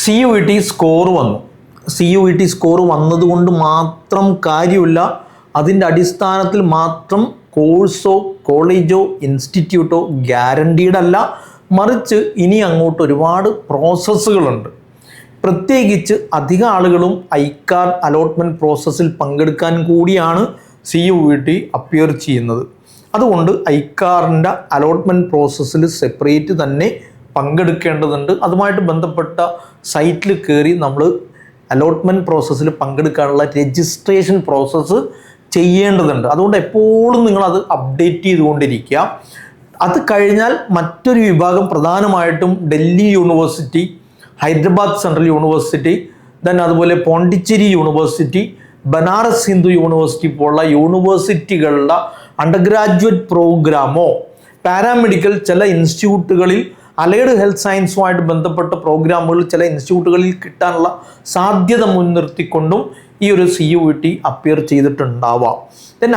CUET score വന്നു. CUET score വന്നതുകൊണ്ട് മാത്രം കാര്യമില്ല. അതിൻ്റെ അടിസ്ഥാനത്തിൽ മാത്രം കോഴ്സോ കോളേജോ ഇൻസ്റ്റിറ്റ്യൂട്ടോ ഗ്യാരണ്ടീഡ് അല്ല. മറിച്ച് ഇനി അങ്ങോട്ട് ഒരുപാട് പ്രോസസ്സുകളുണ്ട്. പ്രത്യേകിച്ച് അധികം ആളുകളും ഐക്കാർ അലോട്ട്മെൻറ്റ് പ്രോസസ്സിൽ പങ്കെടുക്കാൻ കൂടിയാണ് CUET അപ്പിയർ ചെയ്യുന്നത്. അതുകൊണ്ട് ഐക്കാറിൻ്റെ അലോട്ട്മെൻറ്റ് പ്രോസസ്സിൽ സെപ്പറേറ്റ് തന്നെ പങ്കെടുക്കേണ്ടതുണ്ട്. അതുമായിട്ട് ബന്ധപ്പെട്ട സൈറ്റിൽ കയറി നമ്മൾ അലോട്ട്മെൻറ്റ് പ്രോസസ്സിൽ പങ്കെടുക്കാനുള്ള രജിസ്ട്രേഷൻ പ്രോസസ്സ് ചെയ്യേണ്ടതുണ്ട്. അതുകൊണ്ട് എപ്പോഴും നിങ്ങളത് അപ്ഡേറ്റ് ചെയ്തുകൊണ്ടിരിക്കുക. അത് കഴിഞ്ഞാൽ മറ്റൊരു വിഭാഗം പ്രധാനമായിട്ടും Delhi university, Hyderabad central university, അതുപോലെ പോണ്ടിച്ചേരി യൂണിവേഴ്സിറ്റി, ബനാറസ് ഹിന്ദു യൂണിവേഴ്സിറ്റി പോലുള്ള യൂണിവേഴ്സിറ്റികളുടെ അണ്ടർ ഗ്രാജുവേറ്റ് പ്രോഗ്രാമോ പാരാമെഡിക്കൽ ചില ഇൻസ്റ്റിറ്റ്യൂട്ടുകളിൽ അലൈഡ് ഹെൽത്ത് സയൻസുമായിട്ട് ബന്ധപ്പെട്ട പ്രോഗ്രാമുകൾ ചില ഇൻസ്റ്റിറ്റ്യൂട്ടുകളിൽ കിട്ടാനുള്ള സാധ്യത മുൻനിർത്തിക്കൊണ്ടും ഈ ഒരു CUET അപ്പിയർ ചെയ്തിട്ടുണ്ടാവാം.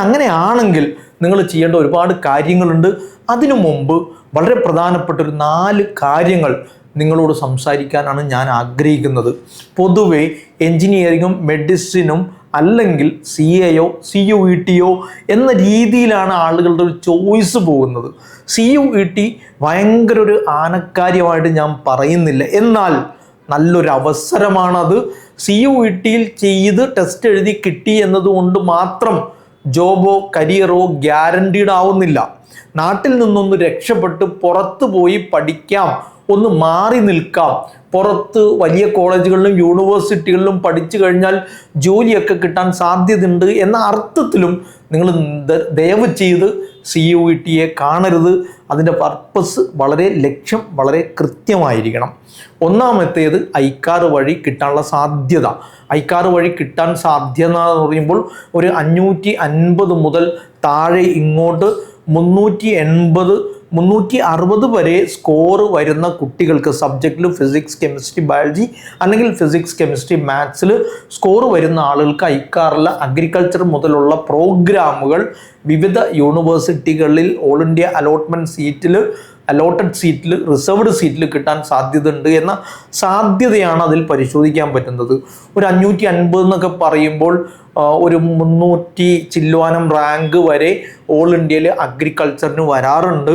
അങ്ങനെയാണെങ്കിൽ നിങ്ങൾ ചെയ്യേണ്ട ഒരുപാട് കാര്യങ്ങളുണ്ട്. അതിനു മുമ്പ് വളരെ പ്രധാനപ്പെട്ട ഒരു 4 കാര്യങ്ങൾ നിങ്ങളോട് സംസാരിക്കാനാണ് ഞാൻ ആഗ്രഹിക്കുന്നത്. പൊതുവെ എൻജിനീയറിങ്ങും മെഡിസിനും അല്ലെങ്കിൽ CAയോ CUETയോ എന്ന രീതിയിലാണ് ആളുകളുടെ ഒരു ചോയ്സ് പോകുന്നത്. CUET ഭയങ്കര ഒരു ആനക്കാര്യമായിട്ട് ഞാൻ പറയുന്നില്ല, എന്നാൽ നല്ലൊരു അവസരമാണത്. CUETയിൽ ചെയ്ത് ടെസ്റ്റ് എഴുതി കിട്ടി എന്നതുകൊണ്ട് മാത്രം ജോബോ കരിയറോ ഗ്യാരണ്ടീഡ് ആവുന്നില്ല. നാട്ടിൽ നിന്നൊന്ന് രക്ഷപ്പെട്ട് പുറത്ത് പോയി പഠിക്കാം, ഒന്ന് മാറി നിൽക്കാം, പുറത്ത് വലിയ കോളേജുകളിലും യൂണിവേഴ്സിറ്റികളിലും പഠിച്ചു കഴിഞ്ഞാൽ ജോലിയൊക്കെ കിട്ടാൻ സാധ്യതയുണ്ട് എന്ന അർത്ഥത്തിലും നിങ്ങൾ ദയവ് ചെയ്ത് CUETയെ കാണരുത്. അതിൻ്റെ പർപ്പസ് ലക്ഷ്യം വളരെ കൃത്യമായിരിക്കണം. ഒന്നാമത്തേത് ഐക്കാർ വഴി കിട്ടാനുള്ള സാധ്യത. ഐക്കാർ വഴി കിട്ടാൻ സാധ്യത എന്ന് പറയുമ്പോൾ ഒരു 550 മുതൽ താഴെ ഇങ്ങോട്ട് 380, 360 വരെ സ്കോർ വരുന്ന കുട്ടികൾക്ക് സബ്ജക്റ്റിൽ ഫിസിക്സ്, കെമിസ്ട്രി, ബയോളജി അല്ലെങ്കിൽ ഫിസിക്സ്, കെമിസ്ട്രി, മാത്സിൽ സ്കോർ വരുന്ന ആളുകൾക്ക് ഐക്കാറിലെ അഗ്രികൾച്ചർ മുതലുള്ള പ്രോഗ്രാമുകൾ വിവിധ യൂണിവേഴ്സിറ്റികളിൽ ഓൾ ഇന്ത്യ അലോട്ടഡ് സീറ്റിൽ റിസർവ്ഡ് സീറ്റിൽ കിട്ടാൻ സാധ്യതയുണ്ട് എന്ന സാധ്യതയാണ് അതിൽ പരിശോധിക്കാൻ പറ്റുന്നത്. ഒരു 550 എന്നൊക്കെ പറയുമ്പോൾ ഒരു 300 ചില്ലുവാനം റാങ്ക് വരെ ഓൾ ഇന്ത്യയിൽ അഗ്രികൾച്ചറിന് വരാറുണ്ട്.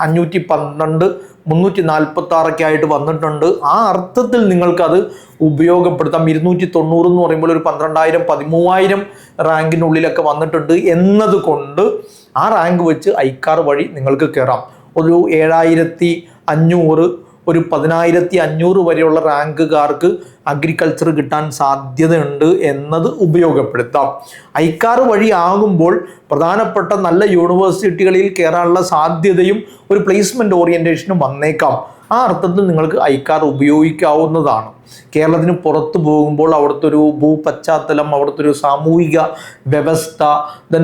512, 346 ആയിട്ട് വന്നിട്ടുണ്ട്. ആ അർത്ഥത്തിൽ നിങ്ങൾക്കത് ഉപയോഗപ്പെടുത്താം. 290 എന്ന് പറയുമ്പോൾ ഒരു 12,000, 13,000 റാങ്കിനുള്ളിലൊക്കെ വന്നിട്ടുണ്ട് എന്നതുകൊണ്ട് ആ റാങ്ക് വെച്ച് ഐക്കാർ വഴി നിങ്ങൾക്ക് കയറാം. ഒരു 7,500, ഒരു 10,500 വരെയുള്ള റാങ്കുകാർക്ക് അഗ്രികൾച്ചർ കിട്ടാൻ സാധ്യതയുണ്ട് എന്നത് ഉപയോഗപ്പെടുത്താം. ഐക്കാർ വഴി ആകുമ്പോൾ പ്രധാനപ്പെട്ട നല്ല യൂണിവേഴ്സിറ്റികളിൽ കയറാനുള്ള സാധ്യതയും ഒരു പ്ലേസ്മെൻറ്റ് ഓറിയൻറ്റേഷനും വന്നേക്കാം. ആ അർത്ഥത്തിൽ നിങ്ങൾക്ക് ഐക്കാർ ഉപയോഗിക്കാവുന്നതാണ്. കേരളത്തിന് പുറത്തു പോകുമ്പോൾ അവിടുത്തെ ഒരു ഭൂപശ്ചാത്തലം, അവിടുത്തെ ഒരു സാമൂഹിക വ്യവസ്ഥ,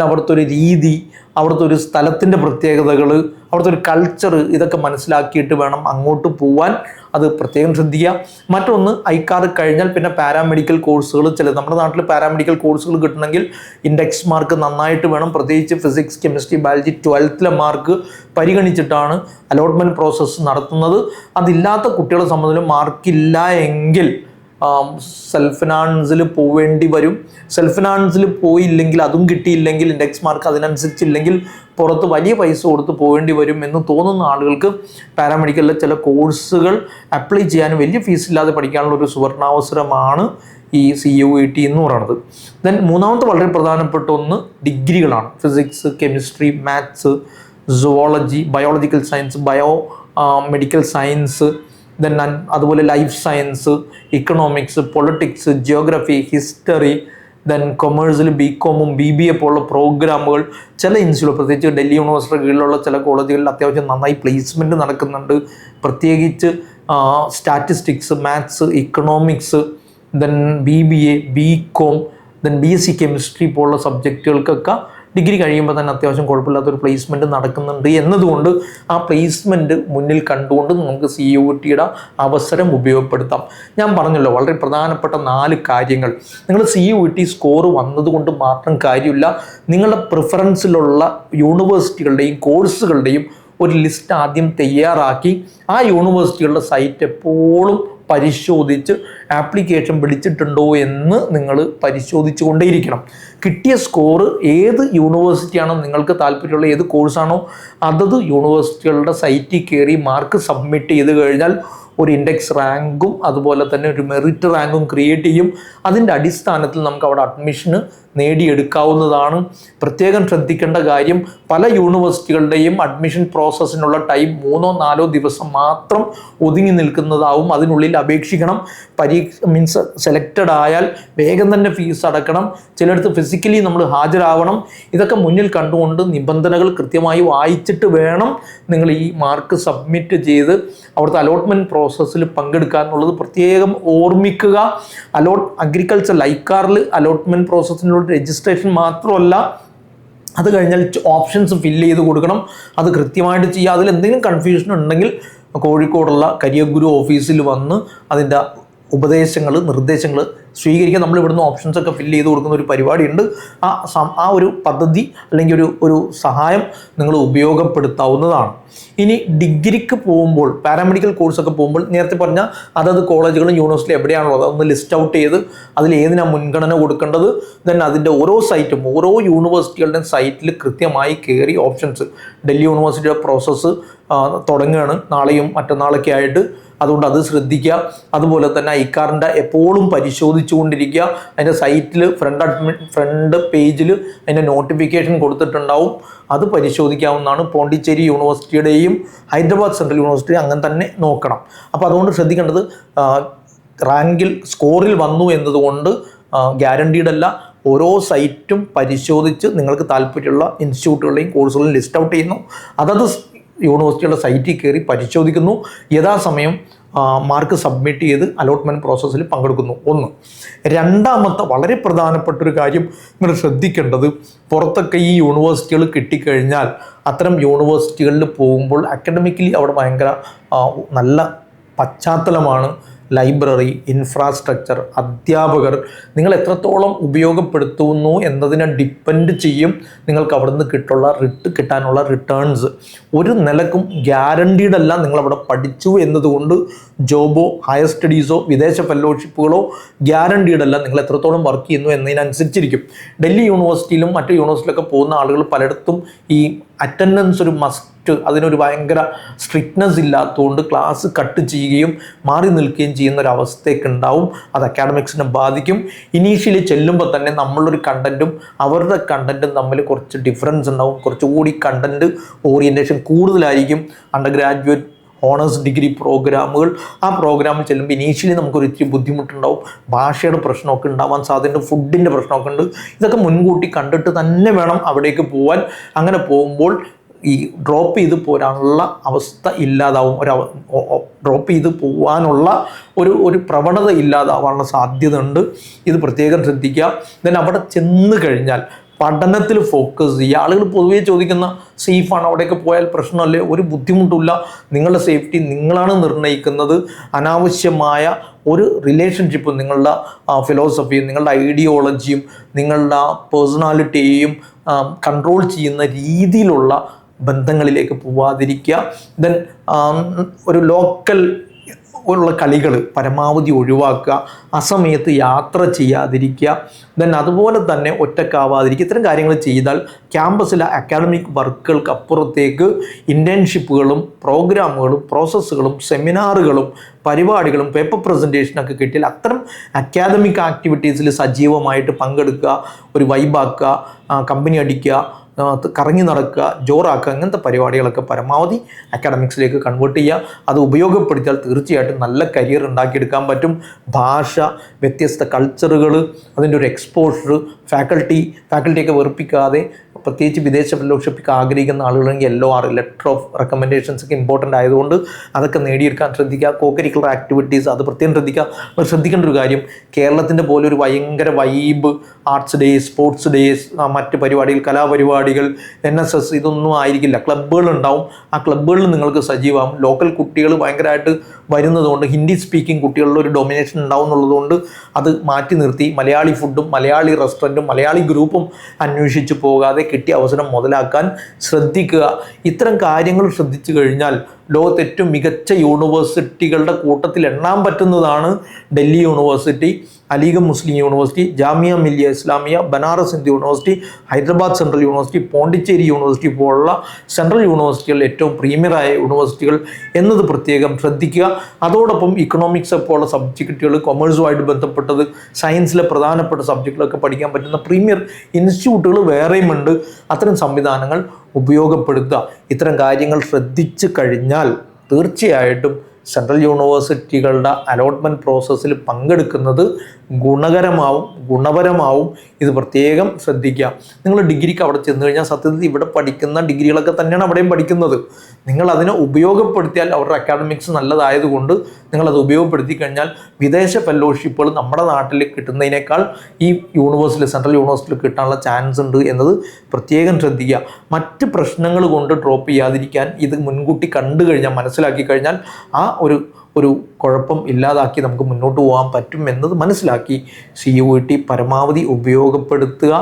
അവിടുത്തെ ഒരു രീതി, അവിടുത്തെ ഒരു സ്ഥലത്തിൻ്റെ പ്രത്യേകതകൾ, അവിടുത്തെ ഒരു കൾച്ചർ, ഇതൊക്കെ മനസ്സിലാക്കിയിട്ട് വേണം അങ്ങോട്ട് പോവാൻ. അത് പ്രത്യേകം ശ്രദ്ധിക്കുക. മറ്റൊന്ന്, ഐക്കാർ കഴിഞ്ഞാൽ പിന്നെ പാരാമെഡിക്കൽ കോഴ്സുകൾ, നമ്മുടെ നാട്ടിൽ പാരാമെഡിക്കൽ കോഴ്സുകൾ കിട്ടണമെങ്കിൽ ഇൻഡെക്സ് മാർക്ക് നന്നായിട്ട് വേണം. പ്രത്യേകിച്ച് physics, chemistry, biology 12th mark പരിഗണിച്ചിട്ടാണ് അലോട്ട്മെൻറ്റ് പ്രോസസ്സ് നടത്തുന്നത്. അതില്ലാത്ത കുട്ടികളെ സംബന്ധിച്ചും മാർക്കില്ല എങ്കിൽ സെൽഫ് ഫിനാൻസിൽ പോവേണ്ടി വരും. സെൽഫ് ഫിനാൻസിൽ പോയില്ലെങ്കിൽ, അതും കിട്ടിയില്ലെങ്കിൽ, ഇൻഡെക്സ് മാർക്ക് അതിനനുസരിച്ചില്ലെങ്കിൽ പുറത്ത് വലിയ പൈസ കൊടുത്ത് പോവേണ്ടി വരും എന്ന് തോന്നുന്ന ആളുകൾക്ക് പാരാമെഡിക്കലിലെ ചില കോഴ്സുകൾ അപ്ലൈ ചെയ്യാൻ വലിയ ഫീസില്ലാതെ പഠിക്കാനുള്ള ഒരു സുവർണാവസരമാണ് ഈ CUET എന്ന് പറയുന്നത്. മൂന്നാമത്തെ വളരെ പ്രധാനപ്പെട്ട ഒന്ന് ഡിഗ്രികളാണ്. Physics, chemistry, maths, zoology, biological science, medical science, അതുപോലെ life science, economics, politics, geography, history, കൊമേഴ്സിൽ BCom, BBA പോലുള്ള പ്രോഗ്രാമുകൾ ചില ഇൻസ്റ്റിറ്റ്യൂട്ട്, പ്രത്യേകിച്ച് ഡൽഹി യൂണിവേഴ്സിറ്റി കീഴിലുള്ള ചില കോളേജുകളിൽ അത്യാവശ്യം നന്നായി പ്ലേസ്മെൻറ്റ് നടക്കുന്നുണ്ട്. പ്രത്യേകിച്ച് statistics, maths, economics, BBA, BCom, BSc chemistry പോലുള്ള സബ്ജക്റ്റുകൾക്കൊക്കെ ഡിഗ്രി കഴിയുമ്പോൾ തന്നെ അത്യാവശ്യം കുഴപ്പമില്ലാത്തൊരു പ്ലേസ്മെൻറ്റ് നടക്കുന്നുണ്ട് എന്നതുകൊണ്ട് ആ പ്ലേസ്മെൻറ്റ് മുന്നിൽ കണ്ടുകൊണ്ട് നമുക്ക് CUETയുടെ അവസരം ഉപയോഗപ്പെടുത്താം. ഞാൻ പറഞ്ഞല്ലോ, വളരെ പ്രധാനപ്പെട്ട 4 കാര്യങ്ങൾ. നിങ്ങൾ CUET സ്കോർ വന്നതുകൊണ്ട് മാത്രം കാര്യമില്ല. നിങ്ങളുടെ പ്രിഫറൻസിലുള്ള യൂണിവേഴ്സിറ്റികളുടെയും കോഴ്സുകളുടെയും ഒരു ലിസ്റ്റ് ആദ്യം തയ്യാറാക്കി ആ യൂണിവേഴ്സിറ്റികളുടെ സൈറ്റ് എപ്പോഴും പരിശോധിച്ച് ആപ്ലിക്കേഷൻ വിളിച്ചിട്ടുണ്ടോ എന്ന് നിങ്ങൾ പരിശോധിച്ചു കൊണ്ടേയിരിക്കണം. കിട്ടിയ സ്കോർ ഏത് യൂണിവേഴ്സിറ്റിയാണോ നിങ്ങൾക്ക് താല്പര്യമുള്ള ഏത് കോഴ്സാണോ അതത് യൂണിവേഴ്സിറ്റികളുടെ സൈറ്റിൽ കയറി മാർക്ക് സബ്മിറ്റ് ചെയ്ത് കഴിഞ്ഞാൽ ഒരു ഇൻഡെക്സ് റാങ്കും അതുപോലെ തന്നെ ഒരു മെറിറ്റ് റാങ്കും ക്രിയേറ്റ് ചെയ്യും. അതിൻ്റെ അടിസ്ഥാനത്തിൽ നമുക്ക് അവിടെ അഡ്മിഷന് നേടിയെടുക്കാവുന്നതാണ്. പ്രത്യേകം ശ്രദ്ധിക്കേണ്ട കാര്യം, പല യൂണിവേഴ്സിറ്റികളുടെയും അഡ്മിഷൻ പ്രോസസ്സിനുള്ള ടൈം 3-4 ദിവസം മാത്രം ഒതുങ്ങി നിൽക്കുന്നതാവും. അതിനുള്ളിൽ അപേക്ഷിക്കണം. മീൻസ് സെലക്റ്റഡ് ആയാൽ വേഗം തന്നെ ഫീസ് അടക്കണം. ചിലയിടത്ത് ഫിസിക്കലി നമ്മൾ ഹാജരാവണം. ഇതൊക്കെ മുന്നിൽ കണ്ടുകൊണ്ട് നിബന്ധനകൾ കൃത്യമായി വായിച്ചിട്ട് വേണം നിങ്ങൾ ഈ മാർക്ക് സബ്മിറ്റ് ചെയ്ത് അവിടുത്തെ അലോട്ട്മെൻറ്റ് പ്രോസസ്സിൽ പങ്കെടുക്കുക എന്നുള്ളത് പ്രത്യേകം ഓർമ്മിക്കുക. അഗ്രികൾച്ചർ ലൈക്കാറിൽ അലോട്ട്മെൻറ്റ് പ്രോസസ്സിനുള്ള രജിസ്ട്രേഷൻ മാത്രമല്ല, അത് കഴിഞ്ഞാൽ ഓപ്ഷൻസ് ഫില്ല് ചെയ്ത് കൊടുക്കണം. അത് കൃത്യമായിട്ട് ചെയ്യുക. അതിൽ എന്തെങ്കിലും കൺഫ്യൂഷൻ ഉണ്ടെങ്കിൽ കോഴിക്കോടുള്ള കരിയഗുരു ഓഫീസിൽ വന്ന് അതിൻ്റെ ഉപദേശങ്ങൾ നിർദ്ദേശങ്ങൾ സ്വീകരിക്കുക. നമ്മൾ ഇവിടുന്ന് ഓപ്ഷൻസ് ഒക്കെ ഫില്ല് ചെയ്ത് കൊടുക്കുന്ന ഒരു പരിപാടിയുണ്ട്. ആ ഒരു പദ്ധതി അല്ലെങ്കിൽ ഒരു സഹായം നിങ്ങൾ ഉപയോഗപ്പെടുത്താവുന്നതാണ്. ഇനി ഡിഗ്രിക്ക് പോകുമ്പോൾ, പാരാമെഡിക്കൽ കോഴ്സൊക്കെ പോകുമ്പോൾ നേരത്തെ പറഞ്ഞ അതത് കോളേജുകളും യൂണിവേഴ്സിറ്റി എവിടെയാണുള്ളത് അതൊന്ന് ലിസ്റ്റ് ഔട്ട് ചെയ്ത് അതിൽ ഏതിനാണ് മുൻഗണന കൊടുക്കേണ്ടത്, ദെൻ അതിൻ്റെ ഓരോ സൈറ്റും ഓരോ യൂണിവേഴ്സിറ്റികളുടെയും സൈറ്റിൽ കൃത്യമായി കയറി ഓപ്ഷൻസ്. ഡൽഹി യൂണിവേഴ്സിറ്റിയുടെ പ്രോസസ്സ് തുടങ്ങുകയാണ് നാളെയും മറ്റന്നാളൊക്കെ ആയിട്ട്. അതുകൊണ്ട് അത് ശ്രദ്ധിക്കുക. അതുപോലെ തന്നെ ഐക്കാറിൻ്റെ എപ്പോഴും പരിശോധിച്ചുകൊണ്ടിരിക്കുക. അതിൻ്റെ സൈറ്റിൽ ഫ്രണ്ട് പേജിൽ അതിൻ്റെ നോട്ടിഫിക്കേഷൻ കൊടുത്തിട്ടുണ്ടാവും. അത് പരിശോധിക്കാവുന്നതാണ്. പോണ്ടിച്ചേരി യൂണിവേഴ്സിറ്റിയുടെയും ഹൈദരാബാദ് സെൻട്രൽ യൂണിവേഴ്സിറ്റി അങ്ങനെ തന്നെ നോക്കണം. അപ്പോൾ അതുകൊണ്ട് ശ്രദ്ധിക്കേണ്ടത്, റാങ്കിൽ സ്കോറിൽ വന്നു എന്നതുകൊണ്ട് ഗ്യാരണ്ടീഡ് അല്ല. ഓരോ സൈറ്റും പരിശോധിച്ച് നിങ്ങൾക്ക് താല്പര്യമുള്ള ഇൻസ്റ്റിറ്റ്യൂട്ടുകളുടെയും കോഴ്സുകളെയും ലിസ്റ്റ് ഔട്ട് ചെയ്യുന്നു. അതത് യൂണിവേഴ്സിറ്റിയുടെ സൈറ്റിൽ കയറി പരിശോധിക്കുന്നു. യഥാസമയം മാർക്ക് സബ്മിറ്റ് ചെയ്ത് അലോട്ട്മെൻറ്റ് പ്രോസസ്സിൽ പങ്കെടുക്കുന്നു. ഒന്ന്. രണ്ടാമത്തെ വളരെ പ്രധാനപ്പെട്ടൊരു കാര്യം നിങ്ങൾ ശ്രദ്ധിക്കേണ്ടത്, പുറത്തൊക്കെ ഈ യൂണിവേഴ്സിറ്റികൾ കിട്ടിക്കഴിഞ്ഞാൽ അത്തരം യൂണിവേഴ്സിറ്റികളിൽ പോകുമ്പോൾ അക്കാഡമിക്കലി അവിടെ ഭയങ്കര നല്ല പശ്ചാത്തലമാണ്. ലൈബ്രറി, ഇൻഫ്രാസ്ട്രക്ചർ, അധ്യാപകർ നിങ്ങൾ എത്രത്തോളം ഉപയോഗപ്പെടുത്തുന്നു എന്നതിനെ ഡിപ്പെൻഡ് ചെയ്യും നിങ്ങൾക്ക് അവിടെ നിന്ന് കിട്ടാനുള്ള റിട്ടേൺസ്. ഒരു നിലക്കും ഗ്യാരണ്ടീഡ് അല്ല നിങ്ങളവിടെ പഠിച്ചു എന്നതുകൊണ്ട് ജോബോ ഹയർ സ്റ്റഡീസോ വിദേശ ഫെലോഷിപ്പുകളോ ഗ്യാരണ്ടീഡ് അല്ല. നിങ്ങൾ എത്രത്തോളം വർക്ക് ചെയ്യുന്നു എന്നതിനനുസരിച്ചിരിക്കും. ഡൽഹി യൂണിവേഴ്സിറ്റിയിലും മറ്റു യൂണിവേഴ്സിറ്റിയിലൊക്കെ പോകുന്ന ആളുകൾ പലയിടത്തും ഈ അറ്റൻഡൻസ് ഒരു മസ്റ്റ്, അതിനൊരു ഭയങ്കര സ്ട്രിക്ട്നെസ് ഇല്ലാത്തതുകൊണ്ട് ക്ലാസ് കട്ട് ചെയ്യുകയും മാറി നിൽക്കുകയും ചെയ്യുന്ന ഒരു അവസ്ഥയൊക്കെ ഉണ്ടാവും. അത് അക്കാഡമിക്സിനെ ബാധിക്കും. ഇനീഷ്യലി ചെല്ലുമ്പോൾ തന്നെ നമ്മളൊരു കണ്ടൻറ്റും അവരുടെ കണ്ടൻറ്റും തമ്മിൽ കുറച്ച് ഡിഫറൻസ് ഉണ്ടാവും. കുറച്ചുകൂടി കണ്ടൻറ്റ് ഓറിയൻറ്റേഷൻ കൂടുതലായിരിക്കും. അണ്ടർ ഗ്രാജുവേറ്റ് ഓണേഴ്സ് ഡിഗ്രി പ്രോഗ്രാമുകൾ, ആ പ്രോഗ്രാമിൽ ചെല്ലുമ്പോൾ ഇനീഷ്യലി നമുക്കൊരു ഇത്തിരി ബുദ്ധിമുട്ടുണ്ടാവും. ഭാഷയുടെ പ്രശ്നമൊക്കെ ഉണ്ടാവാൻ സാധ്യതയുണ്ട്. ഫുഡിൻ്റെ പ്രശ്നമൊക്കെ ഉണ്ട്. ഇതൊക്കെ മുൻകൂട്ടി കണ്ടിട്ട് തന്നെ വേണം അവിടേക്ക് പോകാൻ. അങ്ങനെ പോകുമ്പോൾ ഈ ഡ്രോപ്പ് ചെയ്ത് പോരാനുള്ള അവസ്ഥ ഇല്ലാതാവും. ഡ്രോപ്പ് ചെയ്ത് പോകാനുള്ള ഒരു പ്രവണത ഇല്ലാതാവാനുള്ള സാധ്യത ഉണ്ട്. ഇത് പ്രത്യേകം ശ്രദ്ധിക്കുക. ദെൻ അവിടെ ചെന്ന് കഴിഞ്ഞാൽ പഠനത്തിൽ ഫോക്കസ് ചെയ്യുക. ആളുകൾ പൊതുവേ ചോദിക്കുന്ന സേഫാണ്, അവിടെയൊക്കെ പോയാൽ പ്രശ്നമല്ലേ? ഒരു ബുദ്ധിമുട്ടില്ല. നിങ്ങളുടെ സേഫ്റ്റി നിങ്ങളാണ് നിർണ്ണയിക്കുന്നത്. അനാവശ്യമായ ഒരു റിലേഷൻഷിപ്പും നിങ്ങളുടെ ഫിലോസഫിയും നിങ്ങളുടെ ഐഡിയോളജിയും നിങ്ങളുടെ പേഴ്സണാലിറ്റിയെയും കൺട്രോൾ ചെയ്യുന്ന രീതിയിലുള്ള ബന്ധങ്ങളിലേക്ക് പോവാതിരിക്കുക. ദെൻ ഒരു ലോക്കൽ ഉള്ള കളികൾ പരമാവധി ഒഴിവാക്കുക. അസമയത്ത് യാത്ര ചെയ്യാതിരിക്കുക. ദെൻ അതുപോലെ തന്നെ ഒറ്റക്കാവാതിരിക്കുക. ഇത്തരം കാര്യങ്ങൾ ചെയ്താൽ ക്യാമ്പസിലെ അക്കാഡമിക് വർക്കുകൾക്ക് അപ്പുറത്തേക്ക് ഇൻറ്റേൺഷിപ്പുകളും പ്രോഗ്രാമുകളും പ്രോസസ്സുകളും സെമിനാറുകളും പരിപാടികളും പേപ്പർ പ്രസൻറ്റേഷനൊക്കെ കിട്ടിയാൽ അത്തരം അക്കാദമിക് ആക്ടിവിറ്റീസിൽ സജീവമായിട്ട് പങ്കെടുക്കുക. ഒരു വൈബാക്കുക, കമ്പനി അടിക്കുക, കറങ്ങി നടക്കുക, ജോറാക്കുക, അങ്ങനത്തെ പരിപാടികളൊക്കെ പരമാവധി അക്കാഡമിക്സിലേക്ക് കൺവേർട്ട് ചെയ്യുക. അത് ഉപയോഗപ്പെടുത്തിയാൽ തീർച്ചയായിട്ടും നല്ല കരിയർ ഉണ്ടാക്കിയെടുക്കാൻ പറ്റും. ഭാഷ, വ്യത്യസ്ത കൾച്ചറുകൾ, അതിൻ്റെ ഒരു എക്സ്പോഷർ, ഫാക്കൽറ്റിയൊക്കെ വെറുപ്പിക്കാതെ, പ്രത്യേകിച്ച് വിദേശ ഫെലോഷിപ്പിക്ക് ആഗ്രഹിക്കുന്ന ആളുകളെങ്കിൽ LOR ലെറ്റർ ഓഫ് റെക്കമെൻഡേഷൻസ് ഒക്കെ ഇമ്പോർട്ടൻ്റ് ആയതുകൊണ്ട് അതൊക്കെ നേടിയെടുക്കാൻ ശ്രദ്ധിക്കുക. കോകരിക്കുലർ ആക്ടിവിറ്റീസ് അത് പ്രത്യേകം ശ്രദ്ധിക്കുക. അപ്പോൾ ശ്രദ്ധിക്കേണ്ട ഒരു കാര്യം, കേരളത്തിൻ്റെ പോലെ ഒരു ഭയങ്കര vibe arts days, sports days, മറ്റ് പരിപാടികൾ, കലാപരിപാടികൾ, NSS ഇതൊന്നും ആയിരിക്കില്ല. ക്ലബ്ബുകൾ ഉണ്ടാവും. ആ ക്ലബ്ബുകളിൽ നിങ്ങൾക്ക് സജീവമാകും. ലോക്കൽ കുട്ടികൾ ഭയങ്കരമായിട്ട് വരുന്നതുകൊണ്ട് ഹിന്ദി സ്പീക്കിംഗ് കുട്ടികളിൽ ഒരു ഡൊമിനേഷൻ ഉണ്ടാവും എന്നുള്ളതുകൊണ്ട് അത് മാറ്റി നിർത്തി മലയാളി ഫുഡും മലയാളി റെസ്റ്റോറൻറ്റും മലയാളി ഗ്രൂപ്പും അന്വേഷിച്ച് പോകാതെ കിട്ടിയ അവസരം മുതലാക്കാൻ ശ്രദ്ധിക്കുക. ഇത്തരം കാര്യങ്ങൾ ശ്രദ്ധിച്ചു കഴിഞ്ഞാൽ ലോകത്തെ ഏറ്റവും മികച്ച യൂണിവേഴ്സിറ്റികളുടെ കൂട്ടത്തിൽ എണ്ണാൻ പറ്റുന്നതാണ് Delhi university, Aligarh Muslim university, Jamia Millia Islamia, Banaras Hindu university, Hyderabad central university, Pondicherry university പോലുള്ള സെൻട്രൽ യൂണിവേഴ്സിറ്റികൾ ഏറ്റവും പ്രീമിയറായ യൂണിവേഴ്സിറ്റികൾ എന്നത് പ്രത്യേകം ശ്രദ്ധിക്കുക. അതോടൊപ്പം ഇക്കണോമിക്സ് പോലുള്ള സബ്ജക്റ്റുകൾ, കൊമേഴ്സുമായിട്ട് ബന്ധപ്പെട്ടത്, സയൻസിലെ പ്രധാനപ്പെട്ട സബ്ജക്റ്റുകളൊക്കെ പഠിക്കാൻ പറ്റുന്ന പ്രീമിയർ ഇൻസ്റ്റിറ്റ്യൂട്ടുകൾ വേറെയുമുണ്ട്. അത്തരം സംവിധാനങ്ങൾ ഉപയോഗപ്പെടുത്തുക. ഇത്തരം കാര്യങ്ങൾ ശ്രദ്ധിച്ചു കഴിഞ്ഞാൽ തീർച്ചയായിട്ടും സെൻട്രൽ യൂണിവേഴ്സിറ്റികളുടെ അലോട്ട്മെൻറ്റ് പ്രോസസ്സിൽ പങ്കെടുക്കുന്നത് ഗുണപരമാവും. ഇത് പ്രത്യേകം ശ്രദ്ധിക്കുക. നിങ്ങൾ ഡിഗ്രിക്ക് അവിടെ ചെന്ന് കഴിഞ്ഞാൽ സത്യത്തിൽ ഇവിടെ പഠിക്കുന്ന ഡിഗ്രികളൊക്കെ തന്നെയാണ് അവിടെയും പഠിക്കുന്നത്. നിങ്ങൾ അതിനെ ഉപയോഗപ്പെടുത്തിയാൽ അവരുടെ അക്കാഡമിക്സ് നല്ലതായതുകൊണ്ട് നിങ്ങളത് ഉപയോഗപ്പെടുത്തി കഴിഞ്ഞാൽ വിദേശ ഫെലോഷിപ്പുകൾ നമ്മുടെ നാട്ടിൽ കിട്ടുന്നതിനേക്കാൾ ഈ സെൻട്രൽ യൂണിവേഴ്സിറ്റിയിൽ കിട്ടാനുള്ള ചാൻസ് ഉണ്ട് എന്നത് പ്രത്യേകം ശ്രദ്ധിക്കുക. മറ്റ് പ്രശ്നങ്ങൾ കൊണ്ട് ഡ്രോപ്പ് ചെയ്യാതിരിക്കാൻ ഇത് മുൻകൂട്ടി കണ്ടു കഴിഞ്ഞാൽ, മനസ്സിലാക്കി കഴിഞ്ഞാൽ ആ ഒരു കുഴപ്പം ഇല്ലാതാക്കി നമുക്ക് മുന്നോട്ട് പോകാൻ പറ്റും എന്നത് മനസ്സിലാക്കി CUET പരമാവധി ഉപയോഗപ്പെടുത്തുക.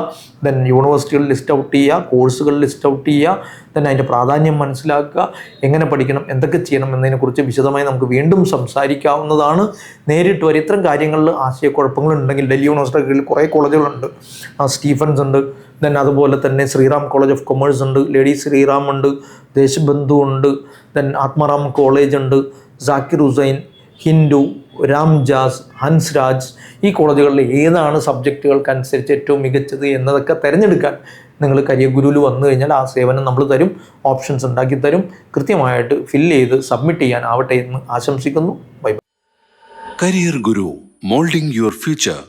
ദെൻ യൂണിവേഴ്സിറ്റികൾ ലിസ്റ്റ് ഔട്ട് ചെയ്യുക, കോഴ്സുകൾ ലിസ്റ്റ് ഔട്ട് ചെയ്യുക, ദെൻ അതിൻ്റെ പ്രാധാന്യം മനസ്സിലാക്കുക, എങ്ങനെ പഠിക്കണം, എന്തൊക്കെ ചെയ്യണം എന്നതിനെക്കുറിച്ച് വിശദമായി നമുക്ക് വീണ്ടും സംസാരിക്കാവുന്നതാണ്. നേരിട്ട് വരെ ഇത്തരം കാര്യങ്ങളിൽ ആശയക്കുഴപ്പങ്ങളുണ്ടെങ്കിൽ ഡൽഹി യൂണിവേഴ്സിറ്റിയുടെ കീഴിൽ കുറേ കോളേജുകളുണ്ട്. സ്റ്റീഫൻസ് ഉണ്ട്, ദെൻ അതുപോലെ തന്നെ ശ്രീറാം കോളേജ് ഓഫ് കൊമേഴ്സ് ഉണ്ട്, ലേഡി ശ്രീറാം ഉണ്ട്, ദേശബന്ധു ഉണ്ട്, ദെൻ ആത്മാറാം കോളേജ് ഉണ്ട്, സാക്കിർ ഹുസൈൻ, ഹിന്ദു, രാംജാസ്, ഹൻസ്രാജ്, ഈ കോളേജുകളിൽ ഏതാണ് സബ്ജക്റ്റുകൾക്കനുസരിച്ച് ഏറ്റവും മികച്ചത് എന്നതൊക്കെ തിരഞ്ഞെടുക്കാൻ നിങ്ങൾ കരിയർ ഗുരുവിൽ വന്നു കഴിഞ്ഞാൽ ആ സേവനം നമ്മൾ തരും, ഓപ്ഷൻസ് ഉണ്ടാക്കി തരും. കൃത്യമായിട്ട് ഫില്ല് ചെയ്ത് സബ്മിറ്റ് ചെയ്യാനാവട്ടെ എന്ന് ആശംസിക്കുന്നു. Bye. Career Guru, moulding your future.